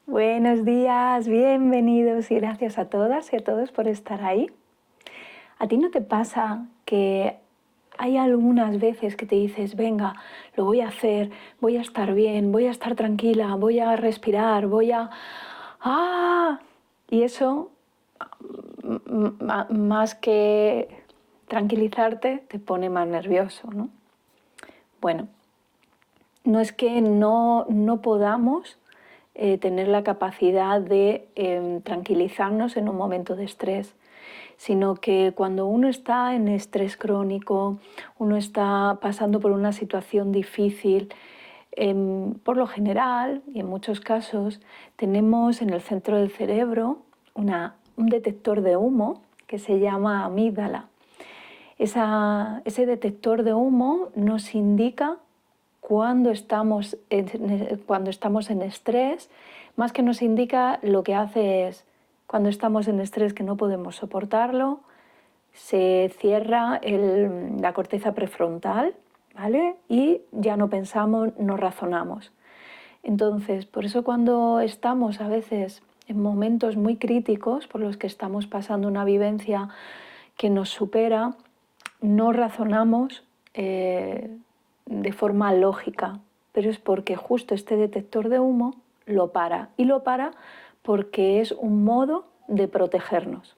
Buenos días, bienvenidos y gracias a todas y a todos por estar ahí. ¿A ti no te pasa que hay algunas veces que te dices, venga, lo voy a hacer, voy a estar bien, voy a estar tranquila, voy a respirar, voy a... ¡Ah! Y eso, más que tranquilizarte, te pone más nervioso, ¿no? Bueno, no es que no podamos tener la capacidad de tranquilizarnos en un momento de estrés, sino que cuando uno está en estrés crónico, uno está pasando por una situación difícil, por lo general y en muchos casos tenemos en el centro del cerebro un detector de humo que se llama amígdala. Ese detector de humo nos indica cuando estamos en estrés, más que nos indica, lo que hace es, cuando estamos en estrés que no podemos soportarlo, se cierra la corteza prefrontal, ¿vale? Y ya no pensamos, no razonamos. Entonces, por eso cuando estamos a veces en momentos muy críticos por los que estamos pasando una vivencia que nos supera, no razonamos de forma lógica, pero es porque justo este detector de humo lo para, y lo para porque es un modo de protegernos.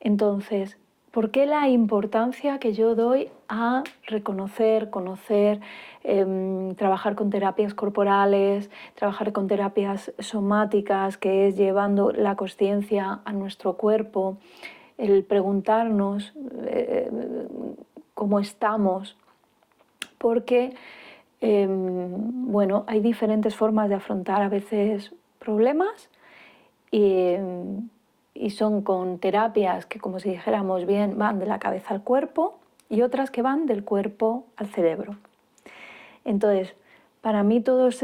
Entonces, ¿por qué la importancia que yo doy a reconocer, conocer, trabajar con terapias corporales, trabajar con terapias somáticas, que es llevando la consciencia a nuestro cuerpo, el preguntarnos cómo estamos? Porque bueno, hay diferentes formas de afrontar a veces problemas y, y son con terapias que, como si dijéramos bien, van de la cabeza al cuerpo, y otras que van del cuerpo al cerebro. Entonces, para mí todos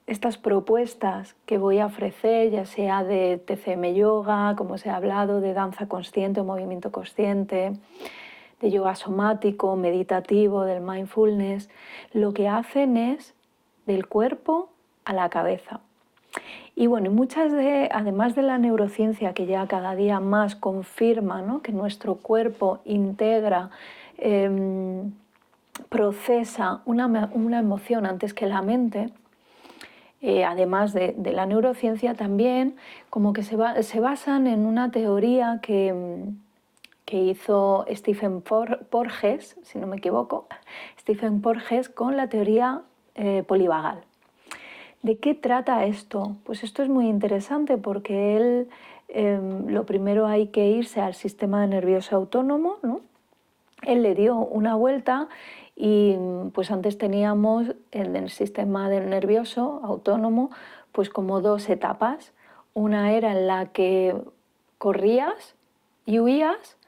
estas propuestas que voy a ofrecer, ya sea de TCM Yoga, como se ha hablado, de danza consciente o movimiento consciente, de yoga somático, meditativo, del mindfulness, lo que hacen es del cuerpo a la cabeza. Y bueno, además de la neurociencia, que ya cada día más confirma, ¿no?, que nuestro cuerpo integra, procesa una emoción antes que la mente, además de la neurociencia, también como que se basan en una teoría que hizo Stephen Porges, si no me equivoco, Stephen Porges, con la teoría polivagal. ¿De qué trata esto? Pues esto es muy interesante porque lo primero hay que irse al sistema nervioso autónomo, ¿no? Él le dio una vuelta y pues antes teníamos en el sistema nervioso autónomo pues como dos etapas. Una era en la que corrías y huías,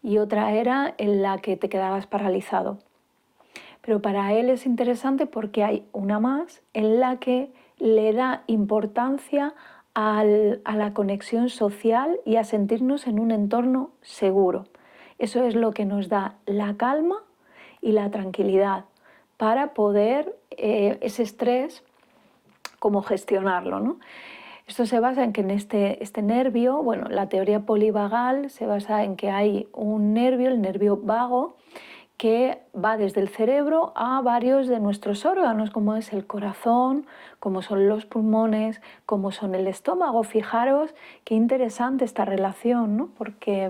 y otra era en la que te quedabas paralizado. Pero para él es interesante porque hay una más en la que le da importancia a la conexión social y a sentirnos en un entorno seguro. Eso es lo que nos da la calma y la tranquilidad para poder ese estrés, cómo gestionarlo, ¿no? Esto se basa en que en este nervio, bueno, la teoría polivagal se basa en que hay un nervio, el nervio vago, que va desde el cerebro a varios de nuestros órganos, como es el corazón, como son los pulmones, como son el estómago. Fijaros qué interesante esta relación, ¿no? Porque,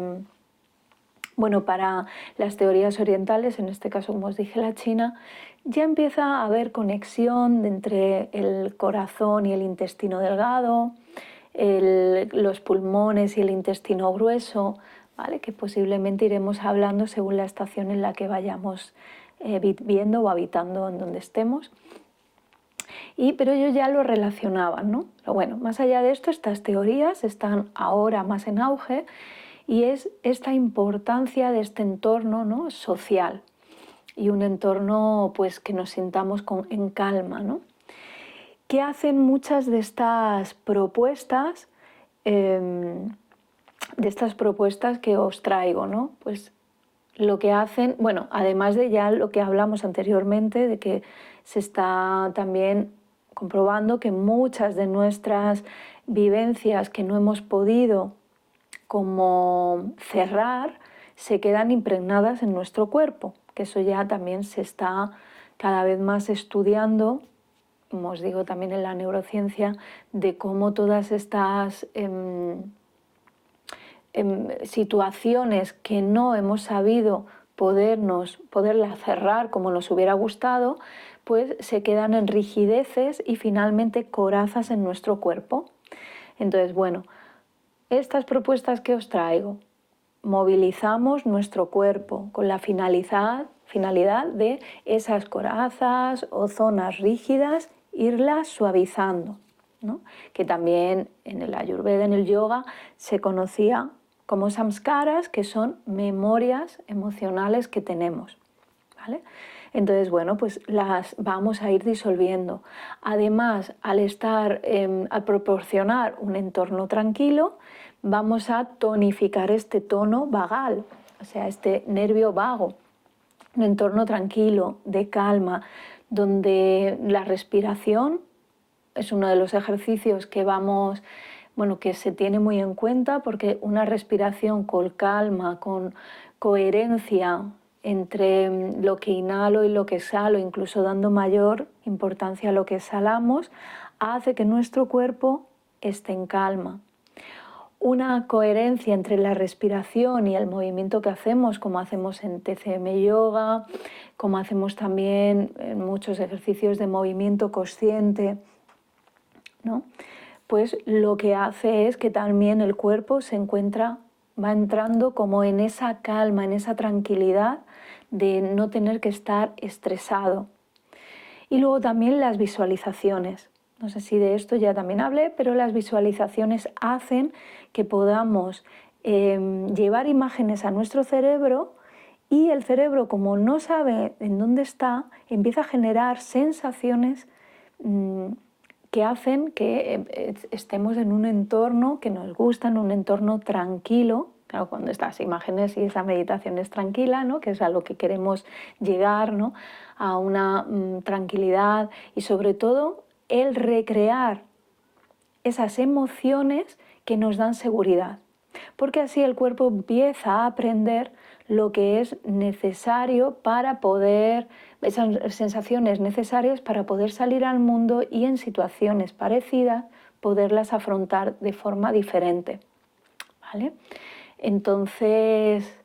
bueno, para las teorías orientales, en este caso, como os dije, la china, ya empieza a haber conexión entre el corazón y el intestino delgado, los pulmones y el intestino grueso, ¿vale?, que posiblemente iremos hablando según la estación en la que vayamos viviendo o habitando en donde estemos. Pero ellos ya lo relacionaban, ¿no? Pero bueno, más allá de esto, estas teorías están ahora más en auge, y es esta importancia de este entorno, ¿no?, social, y un entorno pues que nos sintamos en calma, ¿no? ¿Qué hacen muchas de estas propuestas? Que os traigo, ¿no? Pues lo que hacen, bueno, además de ya lo que hablamos anteriormente, de que se está también comprobando que muchas de nuestras vivencias que no hemos podido como cerrar se quedan impregnadas en nuestro cuerpo, que eso ya también se está cada vez más estudiando, como os digo también en la neurociencia, de cómo todas estas situaciones que no hemos sabido poderlas cerrar como nos hubiera gustado, pues se quedan en rigideces y finalmente corazas en nuestro cuerpo. Entonces, bueno, estas propuestas que os traigo, movilizamos nuestro cuerpo con la finalidad de esas corazas o zonas rígidas irlas suavizando, ¿no? Que también en el Ayurveda, en el yoga, se conocía como samskaras, que son memorias emocionales que tenemos, ¿vale? Entonces, bueno, pues las vamos a ir disolviendo. Además, al proporcionar un entorno tranquilo, vamos a tonificar este tono vagal, o sea, este nervio vago. Un entorno tranquilo, de calma, donde la respiración es uno de los ejercicios que que se tiene muy en cuenta, porque una respiración con calma, con coherencia entre lo que inhalo y lo que exhalo, incluso dando mayor importancia a lo que exhalamos, hace que nuestro cuerpo esté en calma. Una coherencia entre la respiración y el movimiento que hacemos, como hacemos en TCM Yoga, como hacemos también en muchos ejercicios de movimiento consciente, ¿no? Pues lo que hace es que también el cuerpo va entrando como en esa calma, en esa tranquilidad de no tener que estar estresado. Y luego también las visualizaciones. No sé si de esto ya también hablé, pero las visualizaciones hacen que podamos llevar imágenes a nuestro cerebro, y el cerebro, como no sabe en dónde está, empieza a generar sensaciones que hacen que estemos en un entorno que nos gusta, en un entorno tranquilo. Claro, cuando estas imágenes y esa meditación es tranquila, ¿no? Que es a lo que queremos llegar, ¿no? A una tranquilidad, y sobre todo el recrear esas emociones que nos dan seguridad, porque así el cuerpo empieza a aprender lo que es necesario para poder, esas sensaciones necesarias para poder salir al mundo y en situaciones parecidas poderlas afrontar de forma diferente, ¿vale? Entonces,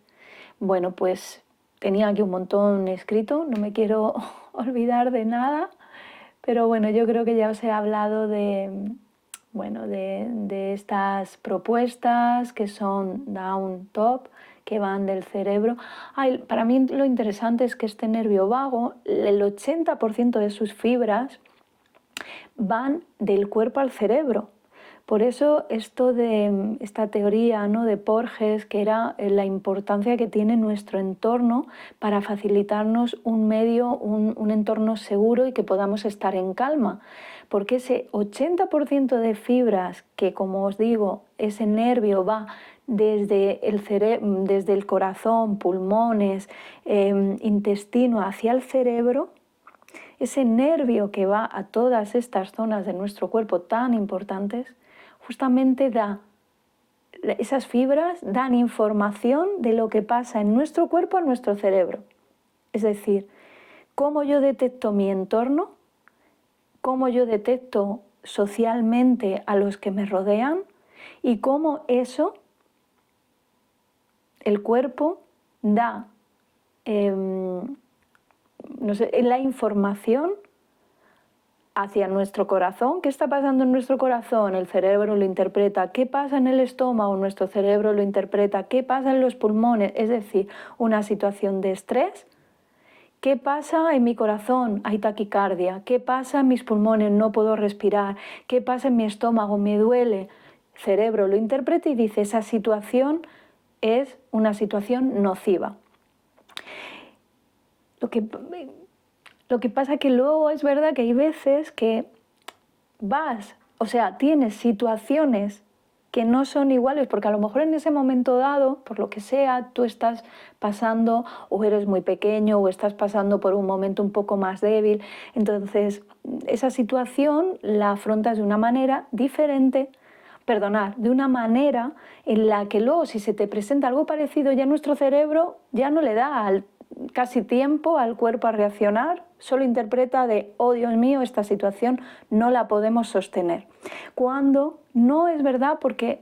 bueno, pues tenía aquí un montón escrito, no me quiero olvidar de nada, pero bueno, yo creo que ya os he hablado de estas propuestas que son down-top, que van del cerebro. Para mí lo interesante es que este nervio vago, el 80% de sus fibras van del cuerpo al cerebro. Por eso esta teoría, ¿no?, de Porges, que era la importancia que tiene nuestro entorno para facilitarnos un entorno seguro y que podamos estar en calma. Porque ese 80% de fibras que, como os digo, ese nervio va desde el corazón, pulmones, intestino hacia el cerebro, ese nervio que va a todas estas zonas de nuestro cuerpo tan importantes, justamente esas fibras dan información de lo que pasa en nuestro cuerpo a nuestro cerebro. Es decir, cómo yo detecto mi entorno, cómo yo detecto socialmente a los que me rodean, y cómo eso, el cuerpo da la información hacia nuestro corazón. ¿Qué está pasando en nuestro corazón? El cerebro lo interpreta. ¿Qué pasa en el estómago? Nuestro cerebro lo interpreta. ¿Qué pasa en los pulmones? Es decir, una situación de estrés. ¿Qué pasa en mi corazón? Hay taquicardia. ¿Qué pasa en mis pulmones? No puedo respirar. ¿Qué pasa en mi estómago? Me duele. El cerebro lo interpreta y dice, esa situación es una situación nociva. Lo que pasa que luego es verdad que hay veces que tienes situaciones que no son iguales, porque a lo mejor en ese momento dado, por lo que sea, tú estás pasando o eres muy pequeño o estás pasando por un momento un poco más débil. Entonces, esa situación la afrontas de una manera diferente, de una manera en la que luego si se te presenta algo parecido, ya nuestro cerebro ya no le da casi tiempo al cuerpo a reaccionar, solo interpreta de, oh Dios mío, esta situación no la podemos sostener. Cuando no es verdad, porque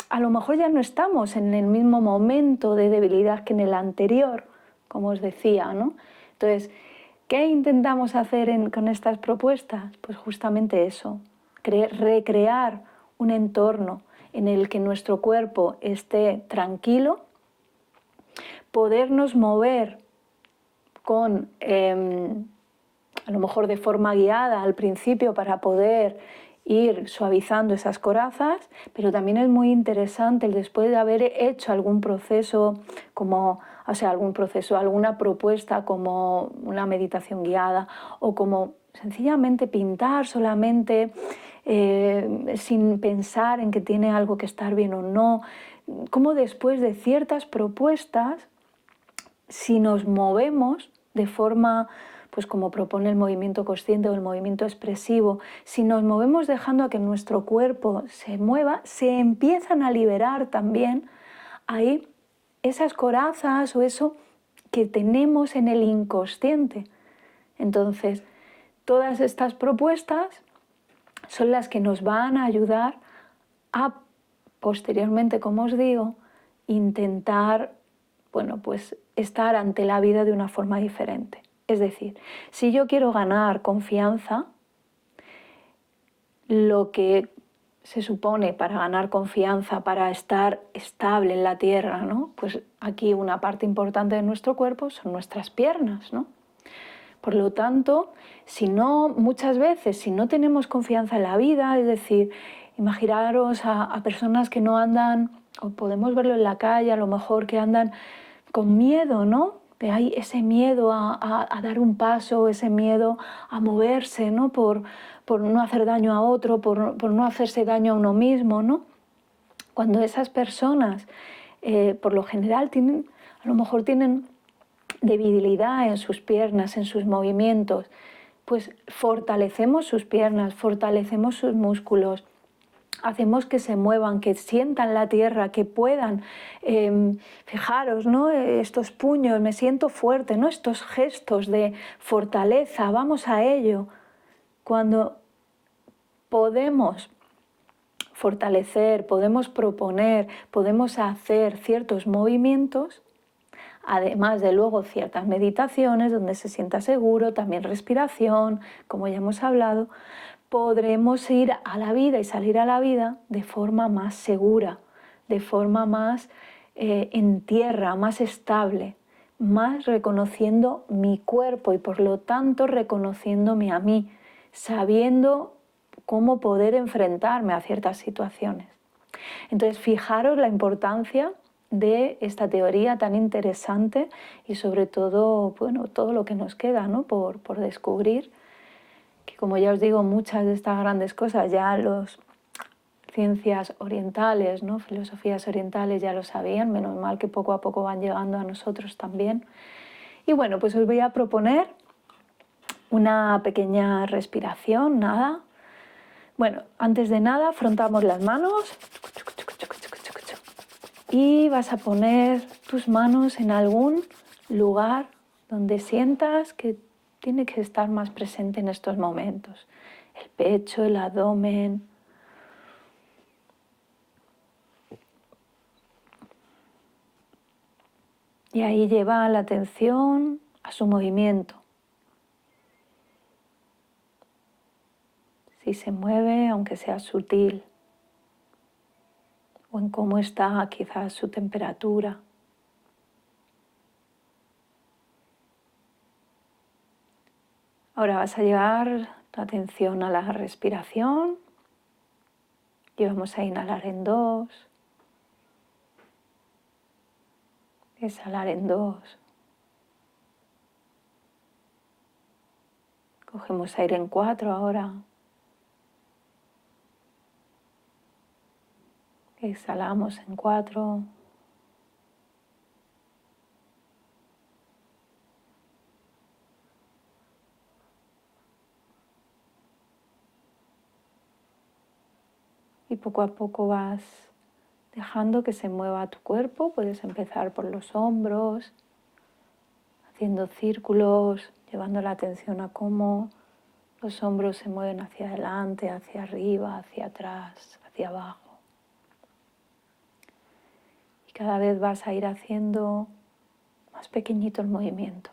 a lo mejor ya no estamos en el mismo momento de debilidad que en el anterior, como os decía, ¿no? Entonces, ¿qué intentamos hacer con estas propuestas? Pues justamente eso, recrear un entorno en el que nuestro cuerpo esté tranquilo, podernos mover con, a lo mejor de forma guiada al principio para poder ir suavizando esas corazas, pero también es muy interesante el después de haber hecho algún proceso, alguna propuesta como una meditación guiada o como sencillamente pintar solamente sin pensar en que tiene algo que estar bien o no, como después de ciertas propuestas, si nos movemos de forma, pues como propone el movimiento consciente o el movimiento expresivo, si nos movemos dejando a que nuestro cuerpo se mueva, se empiezan a liberar también ahí esas corazas o eso que tenemos en el inconsciente. Entonces, todas estas propuestas son las que nos van a ayudar a, posteriormente, como os digo, intentar, pues estar ante la vida de una forma diferente. Es decir, si yo quiero ganar confianza, lo que se supone para ganar confianza, para estar estable en la tierra, ¿no? Pues aquí una parte importante de nuestro cuerpo son nuestras piernas, ¿no? Por lo tanto, muchas veces, si no tenemos confianza en la vida, es decir, imaginaros a personas que no andan, o podemos verlo en la calle, a lo mejor que andan con miedo, ¿no? Que hay ese miedo a dar un paso, ese miedo a moverse, ¿no? Por no hacer daño a otro, por no hacerse daño a uno mismo, ¿no? Cuando esas personas, por lo general, a lo mejor tienen debilidad en sus piernas, en sus movimientos, pues fortalecemos sus piernas, fortalecemos sus músculos, hacemos que se muevan, que sientan la tierra, que puedan, fijaros, ¿no? Estos puños, me siento fuerte, ¿no? Estos gestos de fortaleza, vamos a ello. Cuando podemos fortalecer, podemos proponer, podemos hacer ciertos movimientos, además de luego ciertas meditaciones donde se sienta seguro, también respiración, como ya hemos hablado, podremos ir a la vida y salir a la vida de forma más segura, de forma más en tierra, más estable, más reconociendo mi cuerpo y por lo tanto reconociéndome a mí, sabiendo cómo poder enfrentarme a ciertas situaciones. Entonces, fijaros la importancia de esta teoría tan interesante y sobre todo, todo lo que nos queda, ¿no? por descubrir, que como ya os digo, muchas de estas grandes cosas ya las ciencias orientales, ¿no? Filosofías orientales ya lo sabían, menos mal que poco a poco van llegando a nosotros también. Y bueno, pues os voy a proponer una pequeña respiración, nada. Bueno, antes de nada, frotamos las manos y vas a poner tus manos en algún lugar donde sientas que tiene que estar más presente en estos momentos. El pecho, el abdomen. Y ahí lleva la atención a su movimiento. Si se mueve, aunque sea sutil, o en cómo está quizás su temperatura. Ahora vas a llevar tu atención a la respiración y vamos a inhalar en 2, exhalar en 2. Cogemos aire en 4 ahora. Exhalamos en 4. Y poco a poco vas dejando que se mueva tu cuerpo. Puedes empezar por los hombros, haciendo círculos, llevando la atención a cómo los hombros se mueven hacia adelante, hacia arriba, hacia atrás, hacia abajo. Y cada vez vas a ir haciendo más pequeñito el movimiento.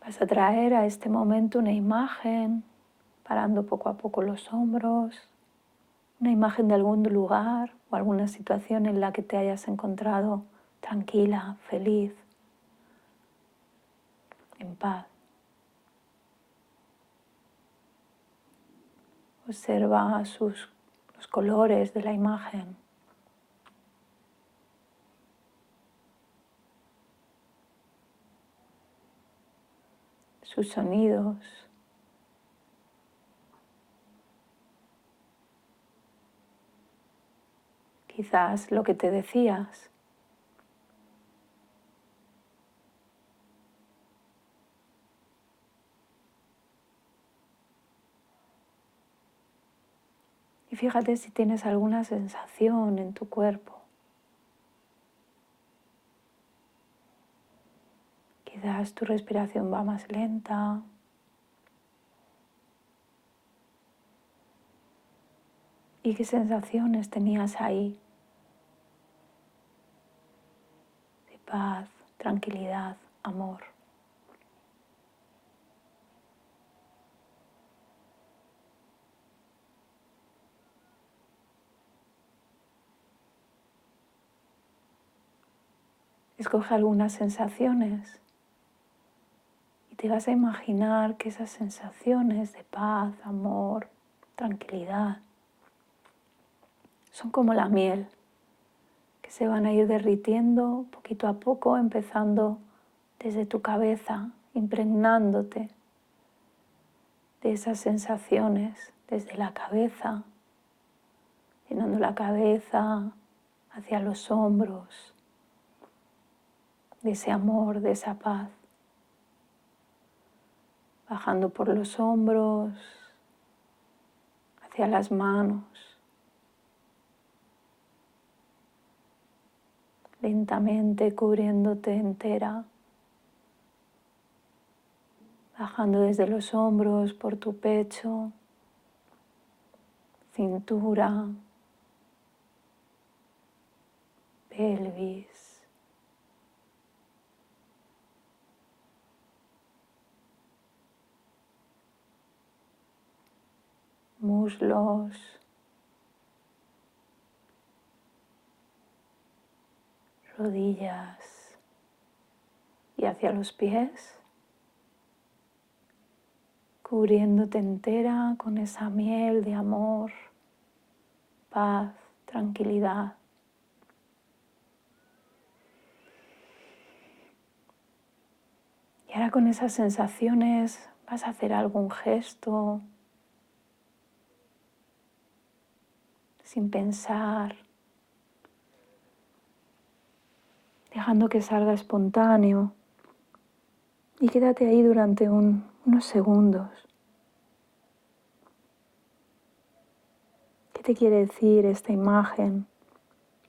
Vas a traer a este momento una imagen, parando poco a poco los hombros, una imagen de algún lugar o alguna situación en la que te hayas encontrado tranquila, feliz, en paz. Observa los colores de la imagen. Sus sonidos. Quizás lo que te decías. Y fíjate si tienes alguna sensación en tu cuerpo. Quizás tu respiración va más lenta. ¿Y qué sensaciones tenías ahí? De paz, tranquilidad, amor. Escoge algunas sensaciones y te vas a imaginar que esas sensaciones de paz, amor, tranquilidad son como la miel, que se van a ir derritiendo poquito a poco, empezando desde tu cabeza, impregnándote de esas sensaciones desde la cabeza, llenando la cabeza hacia los hombros, de ese amor, de esa paz, bajando por los hombros, hacia las manos, lentamente cubriéndote entera, bajando desde los hombros por tu pecho, cintura, pelvis, muslos, rodillas y hacia los pies, cubriéndote entera con esa miel de amor, paz, tranquilidad. Y ahora con esas sensaciones vas a hacer algún gesto sin pensar, dejando que salga espontáneo, y quédate ahí durante unos segundos. ¿Qué te quiere decir esta imagen?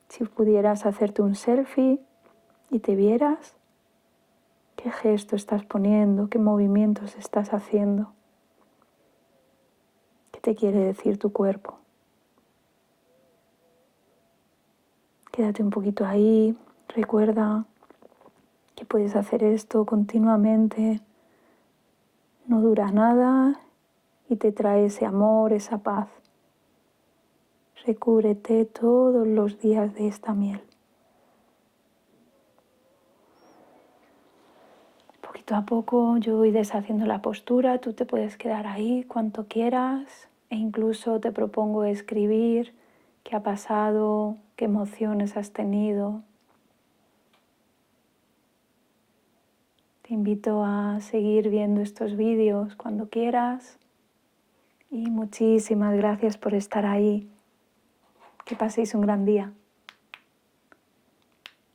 Si pudieras hacerte un selfie y te vieras, ¿qué gesto estás poniendo? ¿Qué movimientos estás haciendo? ¿Qué te quiere decir tu cuerpo? Quédate un poquito ahí, recuerda que puedes hacer esto continuamente, no dura nada y te trae ese amor, esa paz. Recúbrete todos los días de esta miel. Poquito a poco yo voy deshaciendo la postura, tú te puedes quedar ahí cuanto quieras e incluso te propongo escribir qué ha pasado, qué emociones has tenido. Te invito a seguir viendo estos vídeos cuando quieras y muchísimas gracias por estar ahí. Que paséis un gran día.